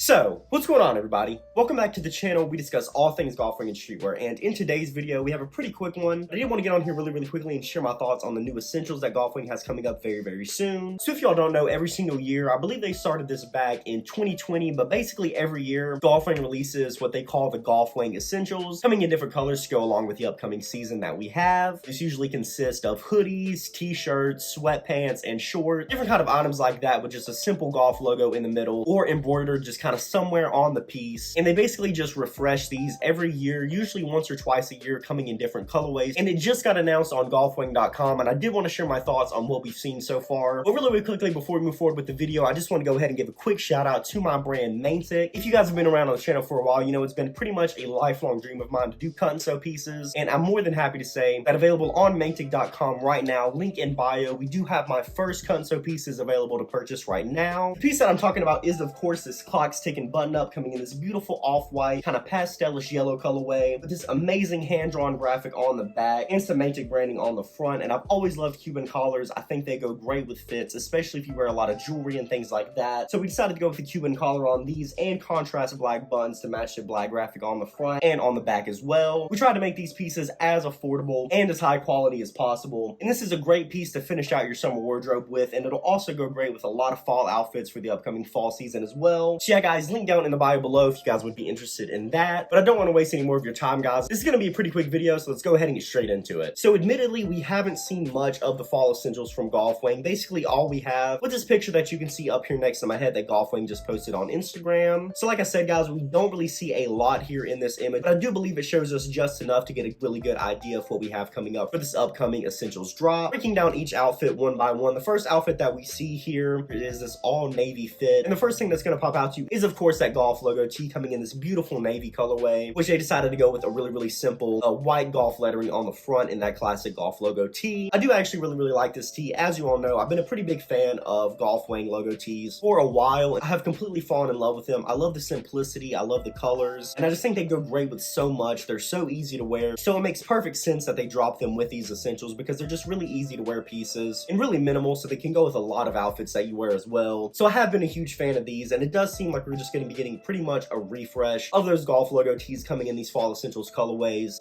So, what's going on, everybody? Welcome back to the channel. We discuss all things golf ring and streetwear, and in today's video, we have a pretty quick one. I did want to get on here really quickly and share my thoughts on the new essentials that Golf Wang has coming up very soon. So if y'all don't know, every single year, I believe they started this back in 2020, but basically every year, Golf Wang releases what they call the Golf Wang Essentials, coming in different colors to go along with the upcoming season that we have. This usually consists of hoodies, t-shirts, sweatpants, and shorts, different kind of items like that with just a simple golf logo in the middle, or embroidered just kind of somewhere on the piece. And they basically just refresh these every year, usually once or twice a year, coming in different colorways. And it just got announced on golfwang.com, and I did want to share my thoughts on what we've seen so far. But really quickly, before we move forward with the video, I just want to go ahead and give a quick shout out to my brand Maintic. If you guys have been around on the channel for a while, you know it's been pretty much a lifelong dream of mine to do cut and sew pieces, and I'm more than happy to say that available on Maintic.com right now, link in bio, we do have my first cut and sew pieces available to purchase right now. The piece that I'm talking about is, of course, this clock's ticking button up, coming in this beautiful off-white, kind of pastelish yellow colorway with this amazing hand-drawn graphic on the back and some Maintic branding on the front. And I've always loved Cuban collars. I think they go great with fits, especially if you wear a lot of jewelry and things like that. So we decided to go with the Cuban collar on these and contrast black buttons to match the black graphic on the front and on the back as well. We tried to make these pieces as affordable and as high quality as possible. And this is a great piece to finish out your summer wardrobe with, and it'll also go great with a lot of fall outfits for the upcoming fall season as well. So yeah, guys, link down in the bio below if you guys would be interested in that. But I don't want to waste any more of your time, guys. This is going to be a pretty quick video, so let's go ahead and get straight into it. So admittedly, we haven't seen much of the fall essentials from Golf Wang. Basically, all we have with this picture that you can see up here next to my head that Golf Wang just posted on Instagram. So like I said, guys, we don't really see a lot here in this image, but I do believe it shows us just enough to get a really good idea of what we have coming up for this upcoming essentials drop. Breaking down each outfit one by one, the first outfit that we see here is this all navy fit, and the first thing that's going to pop out to you is, of course, that golf logo tee coming in this beautiful navy colorway, which they decided to go with a really simple white golf lettering on the front in that classic golf logo tee. I do actually really like this tee. As you all know, I've been a pretty big fan of Golf Wang logo tees for a while. I have completely fallen in love with them. I love the simplicity, I love the colors, and I just think they go great with so much. They're so easy to wear, so it makes perfect sense that they drop them with these essentials because they're just really easy to wear pieces and really minimal, so they can go with a lot of outfits that you wear as well. So I have been a huge fan of these, and it does seem like we're just going to be getting pretty much a refresh of those golf logo tees coming in these fall essentials colorways.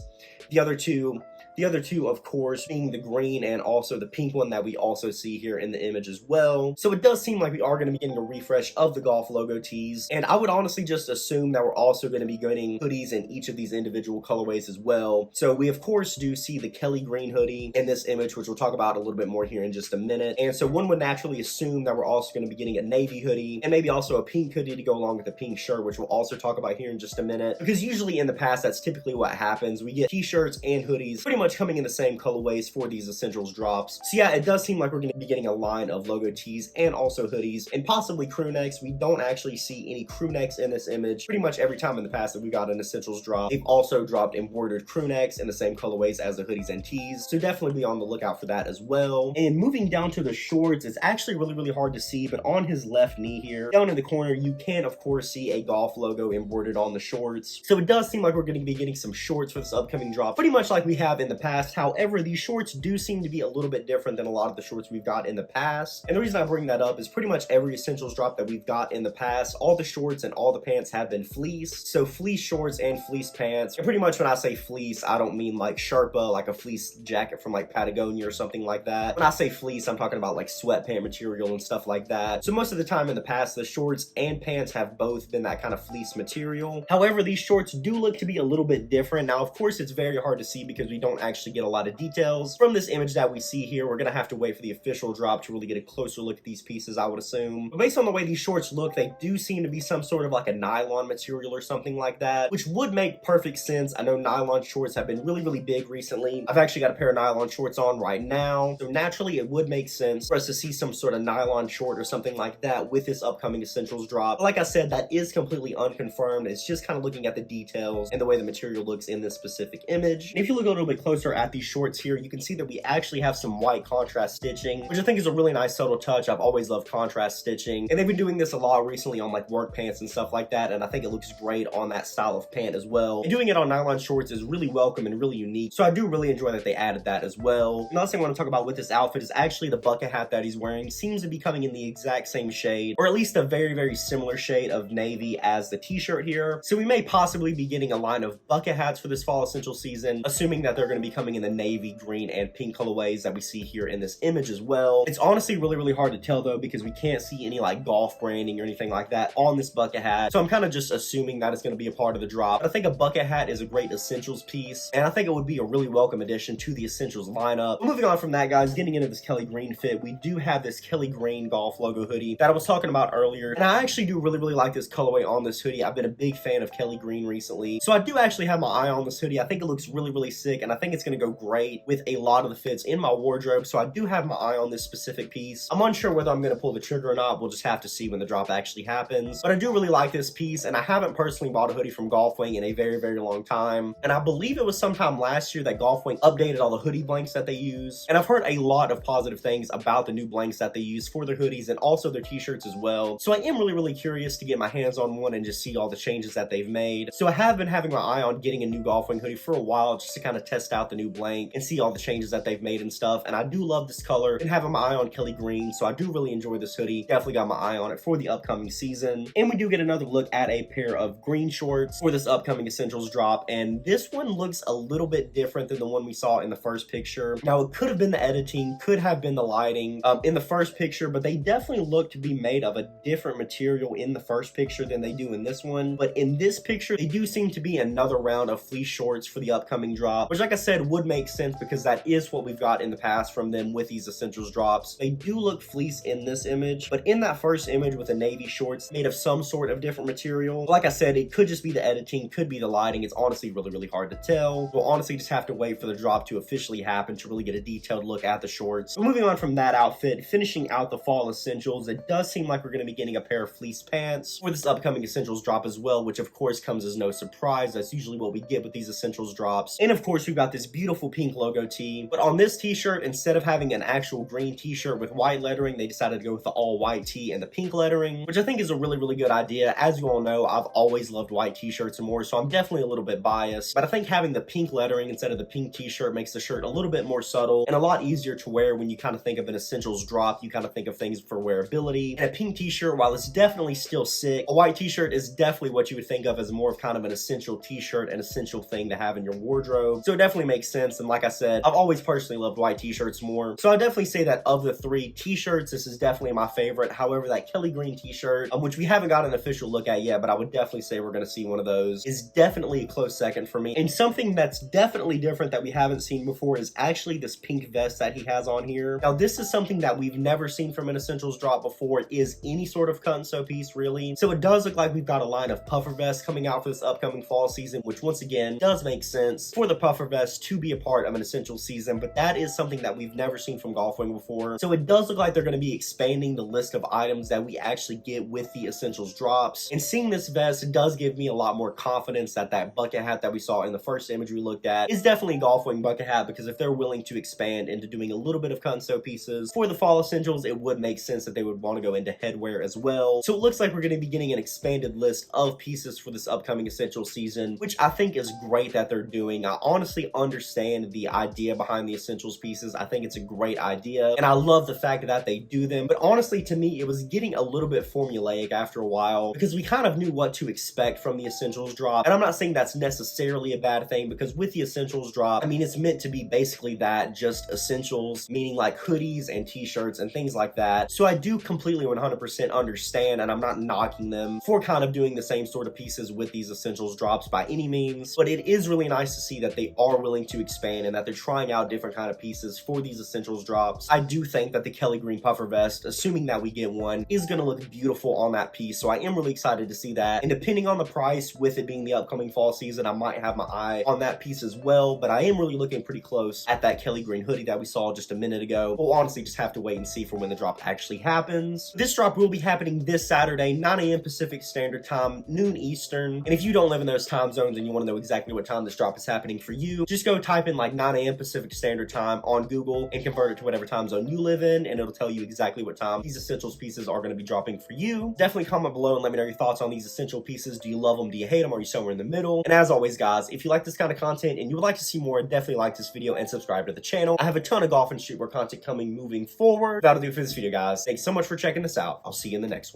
The other two, of course, being the green and also the pink one that we also see here in the image as well. So it does seem like we are going to be getting a refresh of the golf logo tees, and I would honestly just assume that we're also going to be getting hoodies in each of these individual colorways as well. So we, of course, do see the Kelly green hoodie in this image, which we'll talk about a little bit more here in just a minute. And so one would naturally assume that we're also going to be getting a navy hoodie and maybe also a pink hoodie to go along with the pink shirt, which we'll also talk about here in just a minute, because usually in the past, that's typically what happens. We get t-shirts and hoodies pretty much coming in the same colorways for these essentials drops. So yeah, it does seem like we're going to be getting a line of logo tees and also hoodies and possibly crew necks. We don't actually see any crew necks in this image. Pretty much every time in the past that we got an essentials drop, they've also dropped embroidered crew necks in the same colorways as the hoodies and tees. So definitely be on the lookout for that as well. And moving down to the shorts, it's actually really hard to see, but on his left knee here, down in the corner, you can of course see a golf logo embroidered on the shorts. So it does seem like we're going to be getting some shorts for this upcoming drop, pretty much like we have in the past. However, these shorts do seem to be a little bit different than a lot of the shorts we've got in the past. And the reason I bring that up is pretty much every essentials drop that we've got in the past, all the shorts and all the pants have been fleece. So fleece shorts and fleece pants. And pretty much when I say fleece, I don't mean like Sherpa, like a fleece jacket from like Patagonia or something like that. When I say fleece, I'm talking about like sweatpant material and stuff like that. So most of the time in the past, the shorts and pants have both been that kind of fleece material. However, these shorts do look to be a little bit different. Now, of course, it's very hard to see because we don't actually get a lot of details from this image that we see here. We're gonna have to wait for the official drop to really get a closer look at these pieces, I would assume. But based on the way these shorts look, they do seem to be some sort of like a nylon material or something like that, which would make perfect sense. I know nylon shorts have been really big recently. I've actually got a pair of nylon shorts on right now, so naturally it would make sense for us to see some sort of nylon short or something like that with this upcoming essentials drop. But like I said, that is completely unconfirmed. It's just kind of looking at the details and the way the material looks in this specific image. And if you look a little bit closer closer at these shorts here, you can see that we actually have some white contrast stitching, which I think is a really nice subtle touch. I've always loved contrast stitching, and they've been doing this a lot recently on like work pants and stuff like that, and I think it looks great on that style of pant as well. And doing it on nylon shorts is really welcome and really unique, so I do really enjoy that they added that as well. Another thing I want to talk about with this outfit is actually the bucket hat that he's wearing seems to be coming in the exact same shade, or at least a very similar shade of navy as the t-shirt here. So we may possibly be getting a line of bucket hats for this fall essential season, assuming that they're going to be coming in the navy, green, and pink colorways that we see here in this image as well. It's honestly really hard to tell though, because we can't see any like golf branding or anything like that on this bucket hat. So I'm kind of just assuming that it's going to be a part of the drop. But I think a bucket hat is a great essentials piece, and I think it would be a really welcome addition to the essentials lineup. But moving on from that, guys, getting into this Kelly green fit, we do have this Kelly green golf logo hoodie that I was talking about earlier, and I actually do really like this colorway on this hoodie. I've been a big fan of Kelly green recently, so I do actually have my eye on this hoodie. I think it looks really sick, and I think it's going to go great with a lot of the fits in my wardrobe, so I do have my eye on this specific piece. I'm unsure whether I'm going to pull the trigger or not. We'll just have to see when the drop actually happens, but I do really like this piece, and I haven't personally bought a hoodie from Golf Wang in a very long time, and I believe it was sometime last year that Golf Wang updated all the hoodie blanks that they use, and I've heard a lot of positive things about the new blanks that they use for their hoodies and also their t-shirts as well. So I am really curious to get my hands on one and just see all the changes that they've made. So I have been having my eye on getting a new Golf Wang hoodie for a while, just to kind of test out the new blank and see all the changes that they've made and stuff. And I do love this color and having my eye on Kelly green, so I do really enjoy this hoodie. Definitely got my eye on it for the upcoming season. And we do get another look at a pair of green shorts for this upcoming essentials drop, and this one looks a little bit different than the one we saw in the first picture. Now, it could have been the editing, could have been the lighting in the first picture, but they definitely look to be made of a different material in the first picture than they do in this one. But in this picture, they do seem to be another round of fleece shorts for the upcoming drop, which, like I said, would make sense because that is what we've got in the past from them with these essentials drops. They do look fleece in this image, but in that first image with the navy shorts made of some sort of different material, like I said, it could just be the editing, could be the lighting. It's honestly really hard to tell. We'll honestly just have to wait for the drop to officially happen to really get a detailed look at the shorts. But moving on from that outfit, finishing out the fall essentials, it does seem like we're going to be getting a pair of fleece pants for this upcoming essentials drop as well, which of course comes as no surprise. That's usually what we get with these essentials drops. And of course, we've got this beautiful pink logo tee, but on this t-shirt, instead of having an actual green t-shirt with white lettering, they decided to go with the all white tee and the pink lettering, which I think is a really good idea. As you all know, I've always loved white t-shirts and more, so I'm definitely a little bit biased, but I think having the pink lettering instead of the pink t-shirt makes the shirt a little bit more subtle and a lot easier to wear. When you kind of think of an essentials drop, you kind of think of things for wearability, and a pink t-shirt, while it's definitely still sick, a white t-shirt is definitely what you would think of as more of kind of an essential t-shirt, an essential thing to have in your wardrobe. So it definitely makes sense, and like I said, I've always personally loved white t-shirts more, so I definitely say that of the three t-shirts, this is definitely my favorite. However, that Kelly green t-shirt, which we haven't got an official look at yet, but I would definitely say we're going to see one of those, is definitely a close second for me. And something that's definitely different that we haven't seen before is actually this pink vest that he has on here. Now, this is something that we've never seen from an essentials drop before. It is any sort of cut and sew piece, really. So it does look like we've got a line of puffer vests coming out for this upcoming fall season, which once again does make sense for the puffer vest to be a part of an essential season, but that is something that we've never seen from Golf Wang before. So it does look like they're going to be expanding the list of items that we actually get with the essentials drops. And seeing this vest does give me a lot more confidence that that bucket hat that we saw in the first image we looked at is definitely a Golf Wang bucket hat, because if they're willing to expand into doing a little bit of cut and sew pieces for the fall essentials, it would make sense that they would want to go into headwear as well. So it looks like we're going to be getting an expanded list of pieces for this upcoming essential season, which I think is great that they're doing. I honestly understand the idea behind the essentials pieces. I think it's a great idea, and I love the fact that they do them. But honestly, to me, it was getting a little bit formulaic after a while, because we kind of knew what to expect from the essentials drop. And I'm not saying that's necessarily a bad thing, because with the essentials drop, I mean, it's meant to be basically that, just essentials, meaning like hoodies and t-shirts and things like that. So I do completely 100% understand, and I'm not knocking them for kind of doing the same sort of pieces with these essentials drops by any means, but it is really nice to see that they are willing to expand and that they're trying out different kind of pieces for these essentials drops. I do think that the Kelly green puffer vest, assuming that we get one, is going to look beautiful on that piece, so I am really excited to see that. And depending on the price, with it being the upcoming fall season, I might have my eye on that piece as well, but I am really looking pretty close at that Kelly green hoodie that we saw just a minute ago. We'll honestly just have to wait and see for when the drop actually happens. This drop will be happening this Saturday, 9 a.m. Pacific Standard Time, noon Eastern. And if you don't live in those time zones and you want to know exactly what time this drop is happening for you, just just go type in like 9 a.m. Pacific Standard Time on Google and convert it to whatever time zone you live in, and it'll tell you exactly what time these essentials pieces are going to be dropping for you. Definitely comment below and let me know your thoughts on these essential pieces. Do you love them? Do you hate them? Are you somewhere in the middle? And as always, guys, if you like this kind of content and you would like to see more, definitely like this video and subscribe to the channel. I have a ton of golf and streetwear content coming moving forward. That'll do it for this video, guys. Thanks so much for checking this out. I'll see you in the next one.